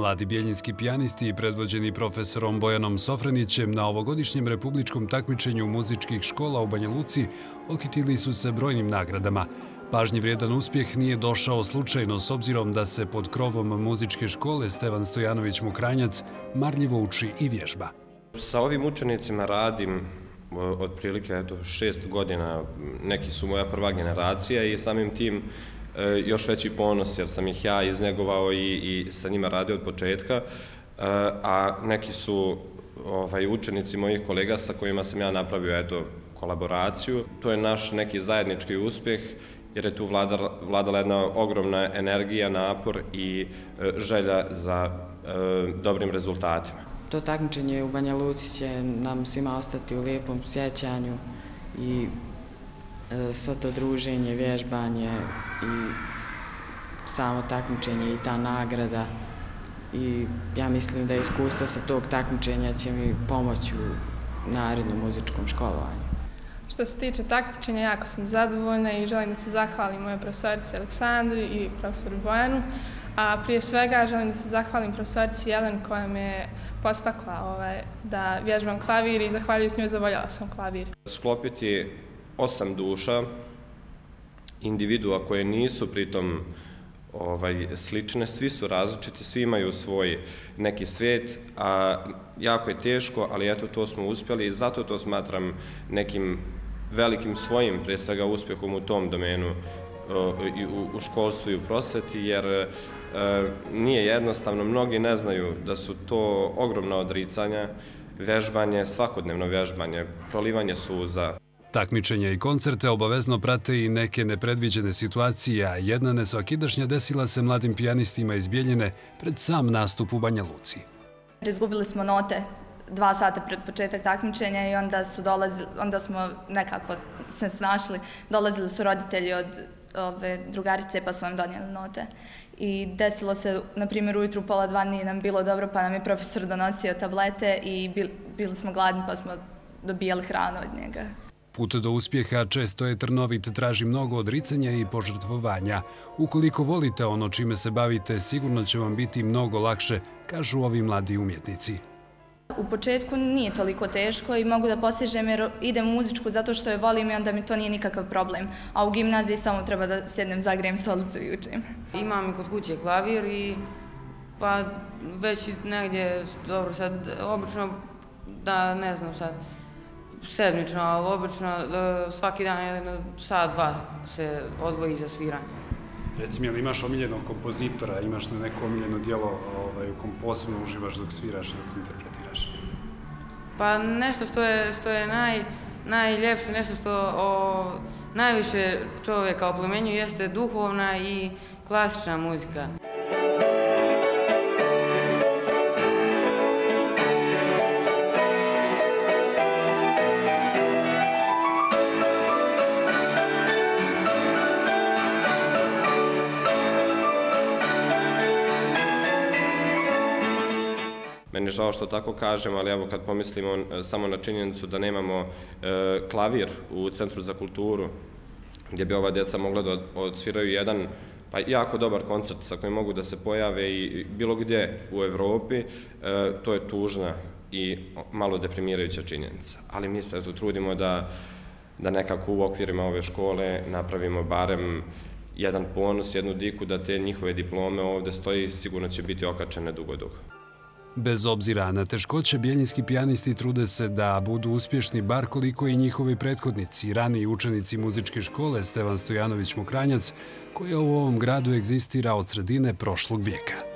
Mladi bjeljinski pijanisti, predvođeni profesorom Bojanom Sofranićem, na ovogodišnjem republičkom takmičenju muzičkih škola u Banja Luci okitili su se brojnim nagradama. Pažnji vrijedan uspjeh nije došao slučajno, s obzirom da se pod krovom muzičke škole Stevan Stojanović Mokranjac marljivo uči i vježba. Sa ovim učenicima radim otprilike 6 godina, neki su moja prva generacija i samim tim još veći ponos jer sam ih ja iznegovao i sa njima radio od početka, a neki su učenici mojih kolega sa kojima sam ja napravio kolaboraciju. To je naš neki zajednički uspjeh jer je tu vladala jedna ogromna energija, napor i želja za dobrim rezultatima. To takmičenje u Banja Luci će nam svima ostati u lijepom sjećanju i svo to druženje, vježbanje i samo takmičenje i ta nagrada. I ja mislim da iskustvo sa tog takmičenja će mi pomoći u narednom muzičkom školovanju. Što se tiče takmičenja, jako sam zadovoljna i želim da se zahvalim mojoj profesorici Aleksandri i profesoru Bojanu. A prije svega želim da se zahvalim profesorici Jelen koja me postakla da vježbam klavir i zahvaljujući njoj zavoljela sam klavir. Sklopiti 8 duša, individua koje nisu pritom slične, svi su različiti, svi imaju svoj neki svijet, a jako je teško, ali eto to smo uspjeli i zato to smatram nekim velikim svojim, prije svega, uspjehom u tom domenu u školstvu i u prosveti, jer nije jednostavno, mnogi ne znaju da su to ogromna odricanja, vežbanje, svakodnevno vežbanje, prolivanje suza. Takmičenje i koncerte obavezno prate i neke nepredviđene situacije, a jedna nesvakidašnja desila se mladim pijanistima iz Bjeljine pred sam nastup u Banja Luci. Izgubili smo note 2 sata pred početak takmičenja i onda smo nekako se snašli. Dolazili su roditelji od drugarice pa su nam donijeli note. I desilo se, na primjer, ujutru 1:30 nije nam bilo dobro pa nam je profesor donosio tablete i bili smo gladni pa smo dobijali hranu od njega. Put do uspjeha često je trnovit, traži mnogo odricanja i požrtvovanja. Ukoliko volite ono čime se bavite, sigurno će vam biti mnogo lakše, kažu ovi mladi umjetnici. U početku nije toliko teško i mogu da postižem jer idem u muzičku zato što je volim i onda mi to nije nikakav problem. A u gimnaziji samo treba da sjednem, zagrijem stolicu i učim. Imam i kod kuće klavir i pa već negdje, dobro sad, obično da ne znam sad, sedmično, ali obično svaki dan 1 sat, 2 se odvoji za sviranje. Recimo, jel imaš omiljenog kompozitora, imaš na neko omiljeno djelo u kom posebno uživaš dok sviraš i dok interpretiraš? Pa nešto što je najljepše, nešto što najviše čovjeka oplemenjuje jeste duhovna i klasična muzika. Meni je žao što tako kažem, ali evo kad pomislimo samo na činjenicu da nemamo klavir u Centru za kulturu, gdje bi ova djeca mogla da odsviraju jedan jako dobar koncert sa kojim mogu da se pojave i bilo gdje u Evropi, to je tužna i malo deprimirajuća činjenica. Ali mi se trudimo da nekako u okvirima ove škole napravimo barem jedan ponos, jednu diku da te njihove diplome ovdje stoji, sigurno će biti okačene dugo. Bez obzira na teškoće, bjeljinski pijanisti trude se da budu uspješni bar koliko i njihovi prethodnici, raniji učenici muzičke škole Stevan Stojanović Mokranjac, koja u ovom gradu egzistira od sredine prošlog vijeka.